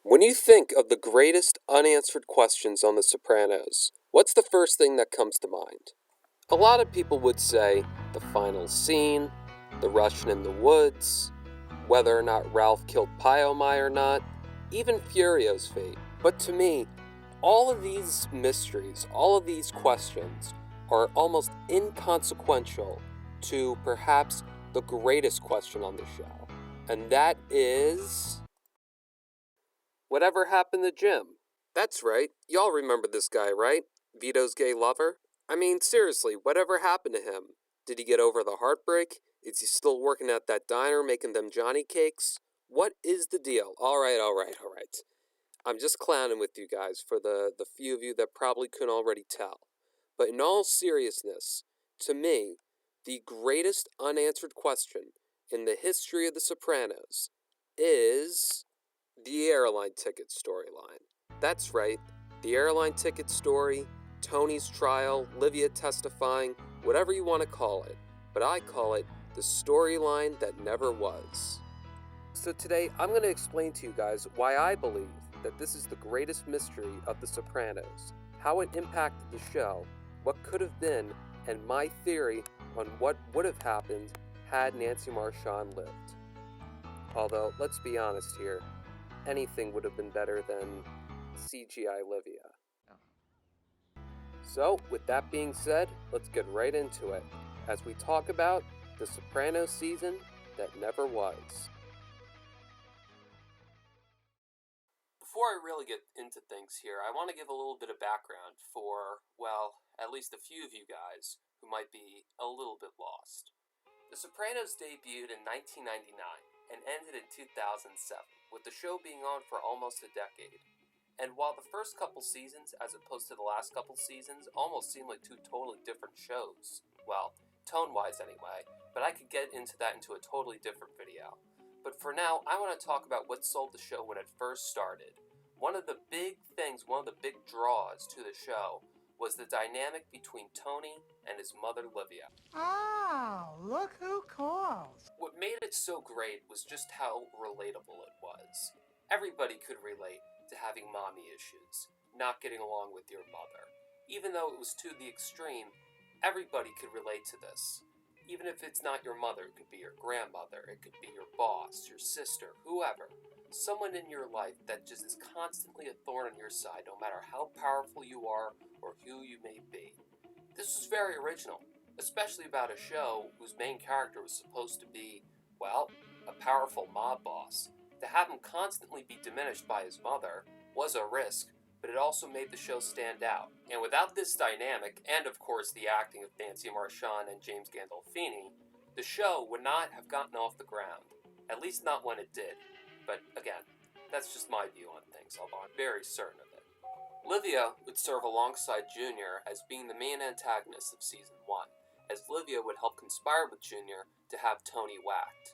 When you think of the greatest unanswered questions on The Sopranos, what's the first thing that comes to mind? A lot of people would say the final scene, the Russian in the woods, whether or not Ralph killed Pyomai or not, even Furio's fate. But to me, all of these mysteries, all of these questions are almost inconsequential to perhaps the greatest question on the show. And that is, whatever happened to Jim? That's right, y'all remember this guy, right? Vito's gay lover? I mean, seriously, whatever happened to him? Did he get over the heartbreak? Is he still working at that diner making them Johnny cakes? What is the deal? Alright. I'm just clowning with you guys for the few of you that probably couldn't already tell. But in all seriousness, to me, the greatest unanswered question in the history of The Sopranos is the airline ticket storyline. That's right, the airline ticket story, Tony's trial, Livia testifying, whatever you want to call it. But I call it the storyline that never was. So today, I'm going to explain to you guys why I believe that this is the greatest mystery of The Sopranos, how it impacted the show, what could have been, and my theory on what would have happened had Nancy Marchand lived. Although, let's be honest here, anything would have been better than CGI Livia. So, with that being said, let's get right into it, as we talk about the Sopranos season that never was. Before I really get into things here, I want to give a little bit of background for, well, at least a few of you guys who might be a little bit lost. The Sopranos debuted in 1999 and ended in 2007, with the show being on for almost a decade. And while the first couple seasons, as opposed to the last couple seasons, almost seemed like two totally different shows, well, tone-wise anyway, but I could get into that into a totally different video. But for now, I want to talk about what sold the show when it first started. One of the big things, one of the big draws to the show was the dynamic between Tony and his mother Livia. Oh, look who calls. What made it so great was just how relatable it was. Everybody could relate to having mommy issues, not getting along with your mother. Even though it was to the extreme, everybody could relate to this. Even if it's not your mother, it could be your grandmother, it could be your boss, your sister, whoever. Someone in your life that just is constantly a thorn on your side, no matter how powerful you are or who you may be. This was very original, especially about a show whose main character was supposed to be, well, a powerful mob boss. To have him constantly be diminished by his mother was a risk, but it also made the show stand out. And without this dynamic, and of course the acting of Nancy Marchand and James Gandolfini, the show would not have gotten off the ground. At least not when it did. But again, that's just my view on things, although I'm very certain of it. Livia would serve alongside Junior as being the main antagonist of Season 1, as Livia would help conspire with Junior to have Tony whacked.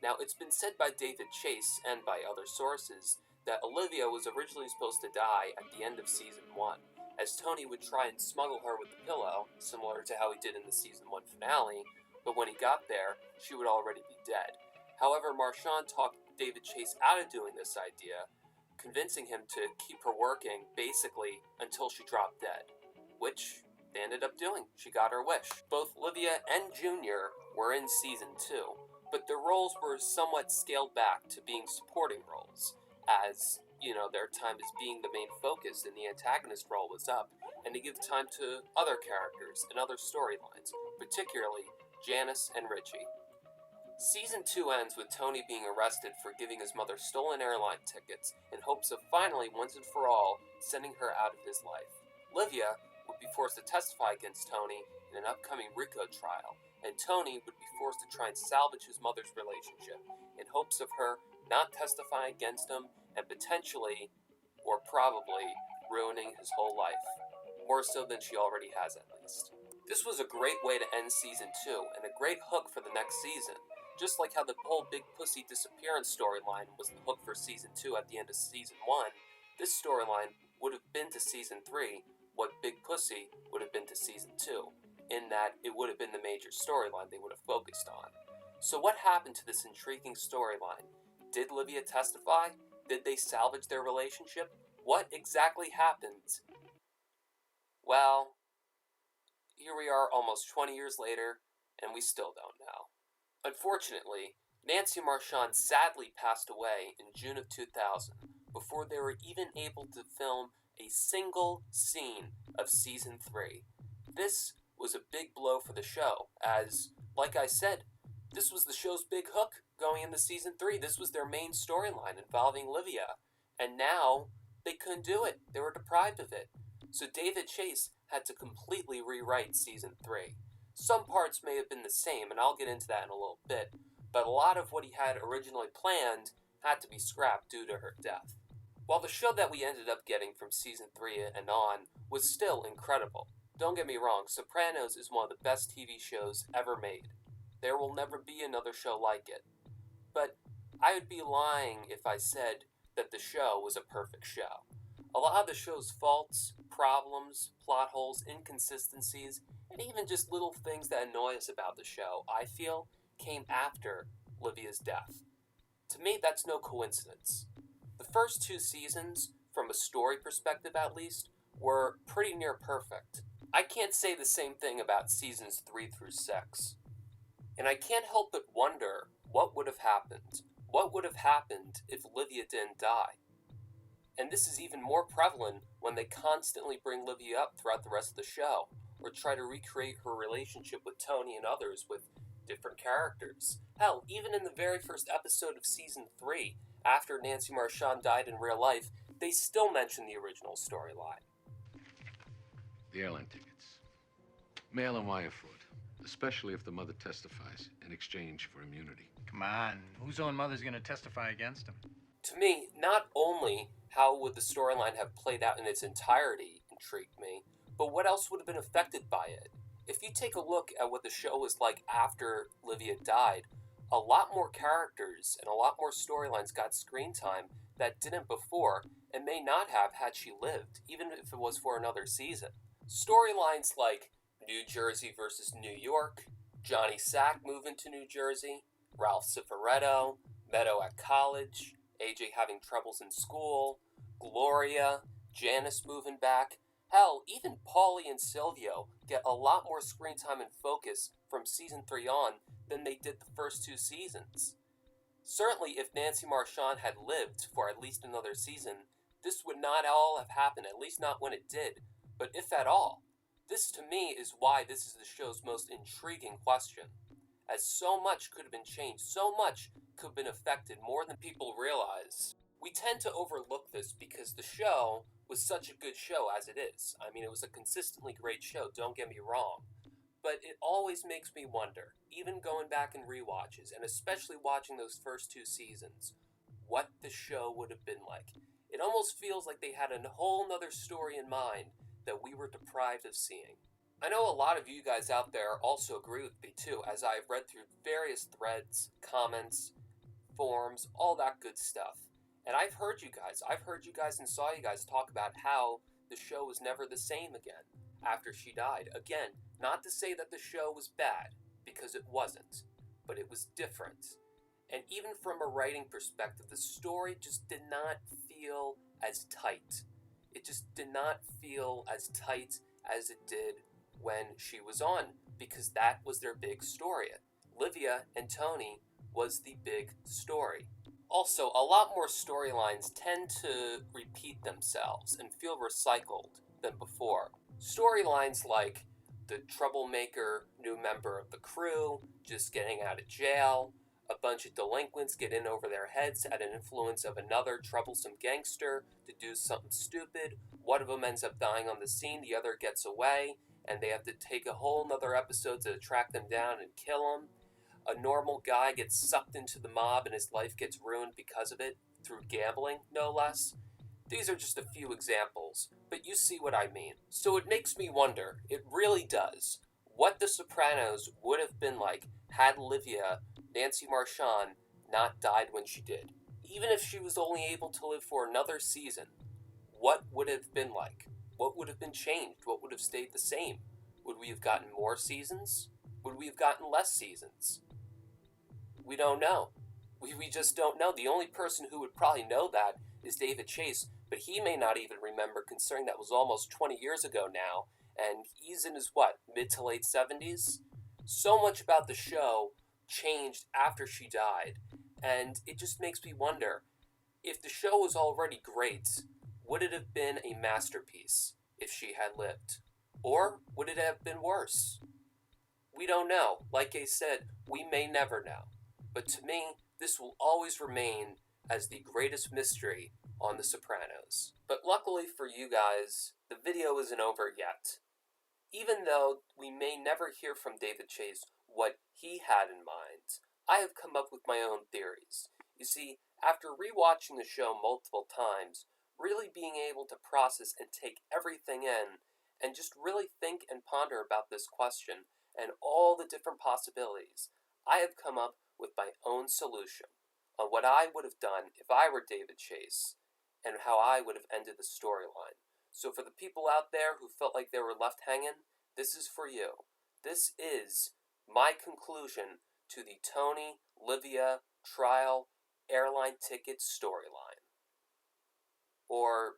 Now, it's been said by David Chase and by other sources that Olivia was originally supposed to die at the end of Season 1, as Tony would try and smuggle her with the pillow, similar to how he did in the Season 1 finale, but when he got there, she would already be dead. However, Marchand talked David Chase out of doing this idea, convincing him to keep her working, basically, until she dropped dead, which they ended up doing. She got her wish. Both Livia and Junior were in Season 2, but their roles were somewhat scaled back to being supporting roles, as, their time as being the main focus and the antagonist role was up, and to give time to other characters and other storylines, particularly Janice and Richie. Season 2 ends with Tony being arrested for giving his mother stolen airline tickets in hopes of finally, once and for all, sending her out of his life. Livia would be forced to testify against Tony in an upcoming RICO trial, and Tony would be forced to try and salvage his mother's relationship in hopes of her not testifying against him and potentially, or probably, ruining his whole life. More so than she already has, at least. This was a great way to end Season 2, and a great hook for the next season. Just like how the whole Big Pussy disappearance storyline was the hook for Season 2 at the end of Season 1, this storyline would have been to Season 3 what Big Pussy would have been to Season 2, in that it would have been the major storyline they would have focused on. So what happened to this intriguing storyline? Did Livia testify? Did they salvage their relationship? What exactly happened? Well, here we are almost 20 years later, and we still don't know. Unfortunately, Nancy Marchand sadly passed away in June of 2000 before they were even able to film a single scene of season 3. This was a big blow for the show, as, like I said, this was the show's big hook going into season 3. This was their main storyline involving Livia, and now they couldn't do it. They were deprived of it. So David Chase had to completely rewrite season 3. Some parts may have been the same, and I'll get into that in a little bit, but a lot of what he had originally planned had to be scrapped due to her death. While the show that we ended up getting from season 3 and on was still incredible, don't get me wrong, Sopranos is one of the best TV shows ever made. There will never be another show like it. But I would be lying if I said that the show was a perfect show. A lot of the show's faults, problems, plot holes, inconsistencies, and even just little things that annoy us about the show, I feel, came after Livia's death. To me, that's no coincidence. The first 2 seasons, from a story perspective at least, were pretty near perfect. I can't say the same thing about seasons 3 through 6. And I can't help but wonder what would have happened. What would have happened if Livia didn't die? And this is even more prevalent when they constantly bring Livia up throughout the rest of the show, or try to recreate her relationship with Tony and others with different characters. Hell, even in the very first episode of season 3, after Nancy Marchand died in real life, they still mention the original storyline. The airline tickets. Mail and wire fraud, especially if the mother testifies in exchange for immunity. Come on, whose own mother's gonna testify against him? To me, not only how would the storyline have played out in its entirety intrigued me, but what else would have been affected by it? If you take a look at what the show was like after Livia died, a lot more characters and a lot more storylines got screen time that didn't before, and may not have had she lived, even if it was for another season. Storylines like New Jersey versus New York, Johnny Sack moving to New Jersey, Ralph Cifaretto, Meadow at college, AJ having troubles in school, Gloria, Janice moving back. Hell, even Paulie and Silvio get a lot more screen time and focus from season 3 on than they did the first 2 seasons. Certainly, if Nancy Marchand had lived for at least another season, this would not all have happened, at least not when it did. But if at all, this to me is why this is the show's most intriguing question. As so much could have been changed, so much could have been affected more than people realize. We tend to overlook this because the show was such a good show as it is. I mean, it was a consistently great show, don't get me wrong. But it always makes me wonder, even going back in rewatches, and especially watching those first 2 seasons, what the show would have been like. It almost feels like they had a whole nother story in mind that we were deprived of seeing. I know a lot of you guys out there also agree with me too, as I've read through various threads, comments, forums, all that good stuff. And I've heard you guys and saw you guys talk about how the show was never the same again after she died. Again, not to say that the show was bad, because it wasn't, but it was different. And even from a writing perspective, the story just did not feel as tight. It just did not feel as tight as it did when she was on, because that was their big story. Livia and Tony was the big story. Also, a lot more storylines tend to repeat themselves and feel recycled than before. Storylines like the troublemaker new member of the crew just getting out of jail, a bunch of delinquents get in over their heads at an influence of another troublesome gangster to do something stupid. One of them ends up dying on the scene, the other gets away, and they have to take a whole nother episode to track them down and kill them. A normal guy gets sucked into the mob and his life gets ruined because of it, through gambling, no less. These are just a few examples, but you see what I mean. So it makes me wonder, it really does, what The Sopranos would have been like had Livia, Nancy Marchand, not died when she did. Even if she was only able to live for another season, what would it have been like? What would have been changed? What would have stayed the same? Would we have gotten more seasons? Would we have gotten less seasons? We don't know. We just don't know. The only person who would probably know that is David Chase, but he may not even remember, considering that was almost 20 years ago now, and he's in his, mid to late 70s? So much about the show changed after she died, and it just makes me wonder, if the show was already great, would it have been a masterpiece if she had lived? Or would it have been worse? We don't know. Like I said, we may never know. But to me, this will always remain as the greatest mystery on The Sopranos. But luckily for you guys, the video isn't over yet. Even though we may never hear from David Chase what he had in mind, I have come up with my own theories. You see, after rewatching the show multiple times, really being able to process and take everything in, and just really think and ponder about this question and all the different possibilities, I have come up with my own solution on what I would have done if I were David Chase, and how I would have ended the storyline. So for the people out there who felt like they were left hanging, this is for you. This is my conclusion to the Tony, Livia, trial, airline ticket storyline. Or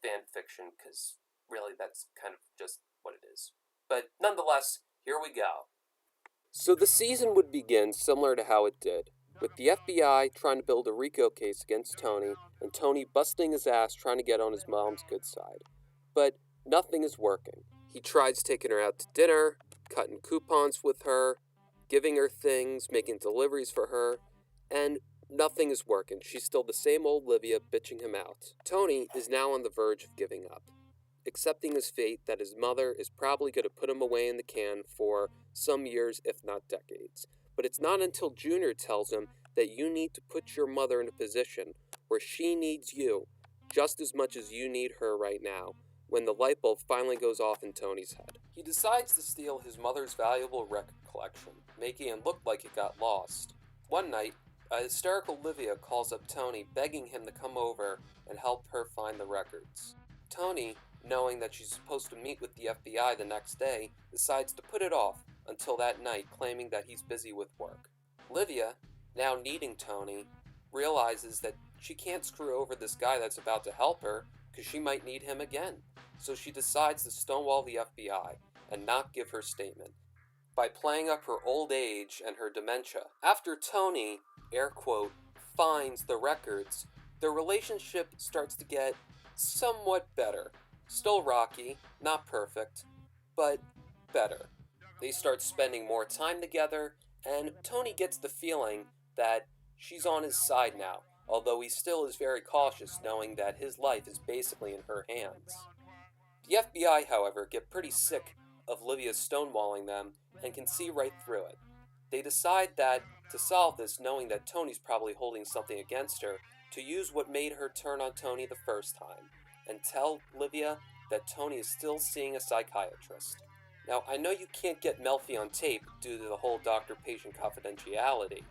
fan fiction, because really that's kind of just what it is. But nonetheless, here we go. So the season would begin similar to how it did, with the FBI trying to build a RICO case against Tony, and Tony busting his ass trying to get on his mom's good side. But nothing is working. He tries taking her out to dinner, cutting coupons with her, giving her things, making deliveries for her, and nothing is working. She's still the same old Livia bitching him out. Tony is now on the verge of giving up, accepting his fate that his mother is probably going to put him away in the can for some years, if not decades. But it's not until Junior tells him that you need to put your mother in a position where she needs you just as much as you need her right now, when the light bulb finally goes off in Tony's head. He decides to steal his mother's valuable record collection, making it look like it got lost. One night, a hysterical Livia calls up Tony, begging him to come over and help her find the records. Tony, knowing that she's supposed to meet with the FBI the next day, decides to put it off until that night, claiming that he's busy with work. Livia, now needing Tony, realizes that she can't screw over this guy that's about to help her, because she might need him again. So she decides to stonewall the FBI and not give her statement, by playing up her old age and her dementia. After Tony, air quote, finds the records, their relationship starts to get somewhat better. Still rocky, not perfect, but better. They start spending more time together, and Tony gets the feeling that she's on his side now, although he still is very cautious, knowing that his life is basically in her hands. The FBI, however, get pretty sick of Livia stonewalling them and can see right through it. They decide that, to solve this, knowing that Tony's probably holding something against her, to use what made her turn on Tony the first time, and tell Livia that Tony is still seeing a psychiatrist. Now, I know you can't get Melfi on tape due to the whole doctor-patient confidentiality,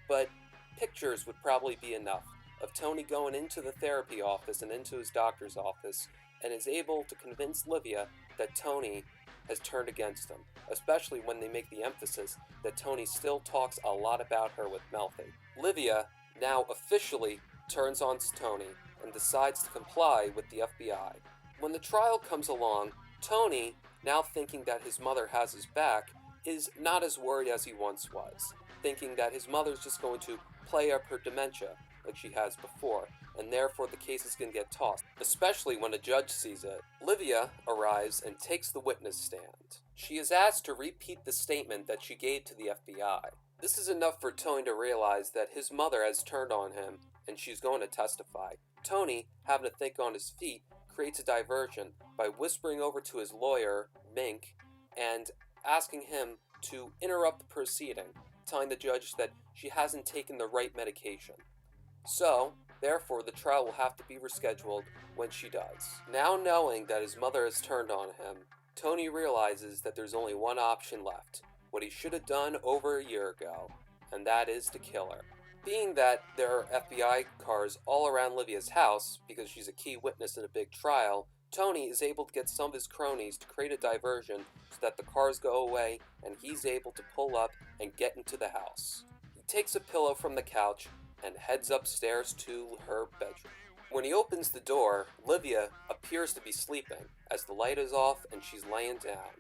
but pictures would probably be enough of Tony going into the therapy office and into his doctor's office, and is able to convince Livia that Tony has turned against him, especially when they make the emphasis that Tony still talks a lot about her with Melfi. Livia now officially turns on Tony and decides to comply with the FBI. When the trial comes along, Tony, now thinking that his mother has his back, is not as worried as he once was, thinking that his mother's just going to play up her dementia like she has before, and therefore the case is going to get tossed, especially when a judge sees it. Livia arrives and takes the witness stand. She is asked to repeat the statement that she gave to the FBI. This is enough for Tony to realize that his mother has turned on him, and she's going to testify. Tony, having to think on his feet, creates a diversion by whispering over to his lawyer, Mink, and asking him to interrupt the proceeding, telling the judge that she hasn't taken the right medication. So, therefore, the trial will have to be rescheduled when she does. Now knowing that his mother has turned on him, Tony realizes that there's only one option left, what he should have done over a year ago, and that is to kill her. Being that there are FBI cars all around Livia's house, because she's a key witness in a big trial, Tony is able to get some of his cronies to create a diversion so that the cars go away and he's able to pull up and get into the house. He takes a pillow from the couch, and heads upstairs to her bedroom. When he opens the door, Livia appears to be sleeping as the light is off and she's laying down.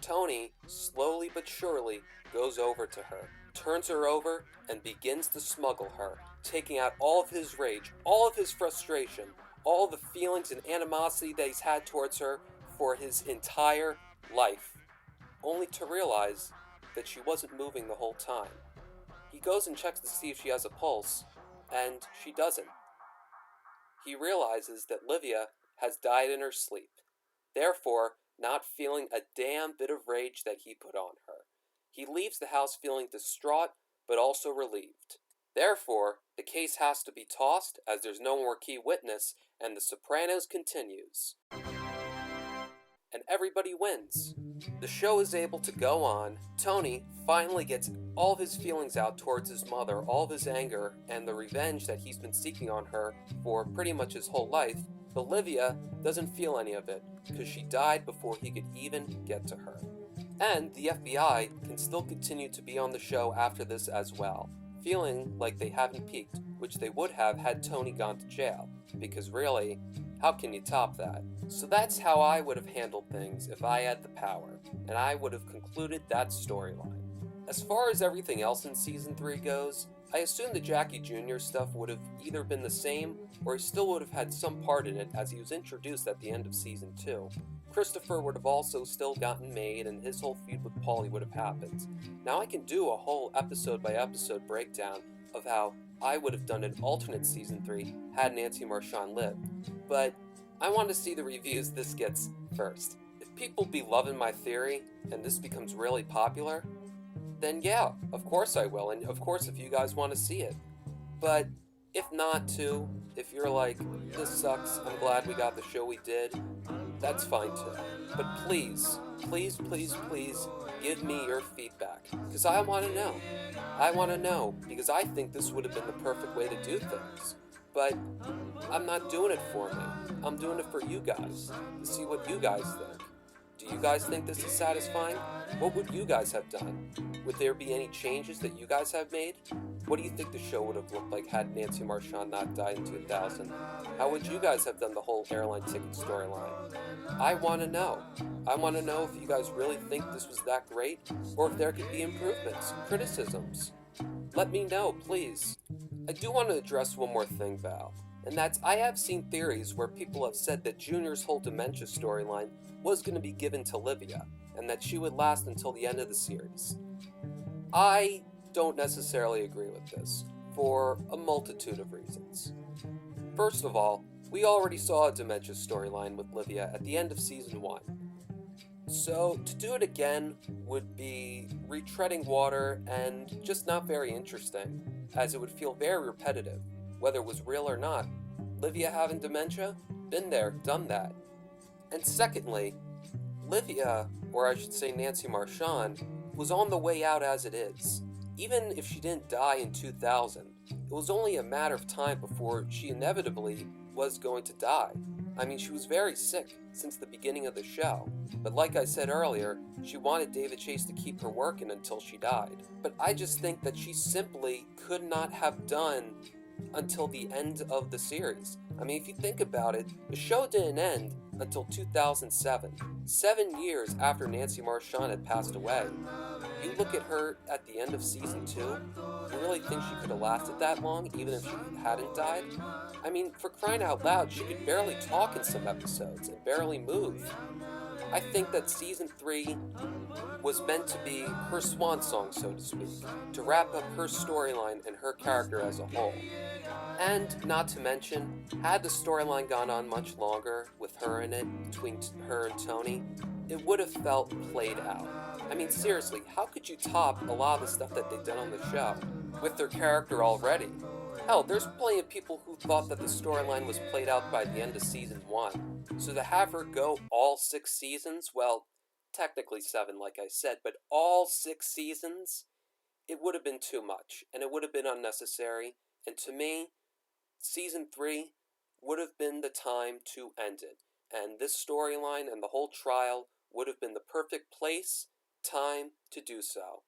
Tony, slowly but surely, goes over to her, turns her over, and begins to smuggle her, taking out all of his rage, all of his frustration, all the feelings and animosity that he's had towards her for his entire life, only to realize that she wasn't moving the whole time. He goes and checks to see if she has a pulse, and she doesn't. He realizes that Livia has died in her sleep, therefore not feeling a damn bit of rage that he put on her. He leaves the house feeling distraught, but also relieved. Therefore, the case has to be tossed as there's no more key witness, and the Sopranos continues. And everybody wins. The show is able to go on. Tony finally gets all of his feelings out towards his mother, all of his anger, and the revenge that he's been seeking on her for pretty much his whole life. But Livia doesn't feel any of it, because she died before he could even get to her. And the FBI can still continue to be on the show after this as well, feeling like they haven't peaked, which they would have had Tony gone to jail, because really, how can you top that? So that's how I would have handled things if I had the power, and I would have concluded that storyline. As far as everything else in Season 3 goes, I assume the Jackie Jr. stuff would have either been the same, or he still would have had some part in it as he was introduced at the end of Season 2. Christopher would have also still gotten made, and his whole feud with Paulie would have happened. Now I can do a whole episode-by-episode breakdown of how I would have done an alternate Season 3 had Nancy Marchand lived, but I want to see the reviews this gets first. If people be loving my theory, and this becomes really popular, then yeah, of course I will, and of course if you guys want to see it. But if not too, if you're like, this sucks, I'm glad we got the show we did, that's fine too. But please, please, please, please, give me your feedback, because I want to know. I want to know, because I think this would have been the perfect way to do things. But I'm not doing it for me. I'm doing it for you guys, to see what you guys think. Do you guys think this is satisfying? What would you guys have done? Would there be any changes that you guys have made? What do you think the show would have looked like had Nancy Marchand not died in 2000? How would you guys have done the whole airline ticket storyline? I want to know. I want to know if you guys really think this was that great, or if there could be improvements, criticisms. Let me know, please. I do want to address one more thing, Val, and that's I have seen theories where people have said that Junior's whole dementia storyline was going to be given to Livia, and that she would last until the end of the series. I don't necessarily agree with this, for a multitude of reasons. First of all, we already saw a dementia storyline with Livia at the end of Season 1. So, to do it again would be retreading water and just not very interesting, as it would feel very repetitive, whether it was real or not. Livia having dementia? Been there, done that. And secondly, Livia, or I should say Nancy Marchand, was on the way out as it is. Even if she didn't die in 2000, it was only a matter of time before she inevitably was going to die. I mean, she was very sick since the beginning of the show, but like I said earlier, she wanted David Chase to keep her working until she died. But I just think that she simply could not have done until the end of the series. I mean, if you think about it, the show didn't end until 2007, 7 years after Nancy Marchand had passed away. You look at her at the end of Season 2, you really think she could have lasted that long, even if she hadn't died? I mean, for crying out loud, she could barely talk in some episodes and barely move. I think that Season 3 was meant to be her swan song, so to speak, to wrap up her storyline and her character as a whole. And, not to mention, had the storyline gone on much longer with her in it, between her and Tony, it would have felt played out. I mean, seriously, how could you top a lot of the stuff that they've done on the show with their character already? Hell, there's plenty of people who thought that the storyline was played out by the end of Season 1. So to have her go all 6 seasons, well, technically 7 like I said, but all 6 seasons, it would have been too much, and it would have been unnecessary, and to me, Season 3 would have been the time to end it, and this storyline and the whole trial would have been the perfect place, time to do so.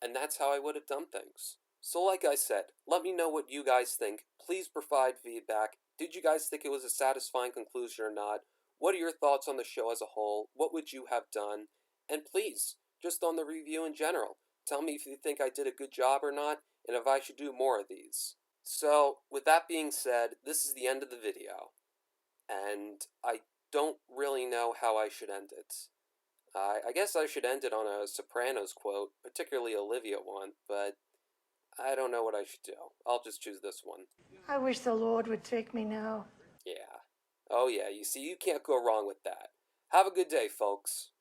And that's how I would have done things. So like I said, let me know what you guys think. Please provide feedback. Did you guys think it was a satisfying conclusion or not? What are your thoughts on the show as a whole? What would you have done? And please, just on the review in general, tell me if you think I did a good job or not, and if I should do more of these. So, with that being said, this is the end of the video. And I don't really know how I should end it. I guess I should end it on a Sopranos quote, particularly a Livia one, but I don't know what I should do. I'll just choose this one. I wish the Lord would take me now. Yeah. Oh yeah, you see, you can't go wrong with that. Have a good day, folks.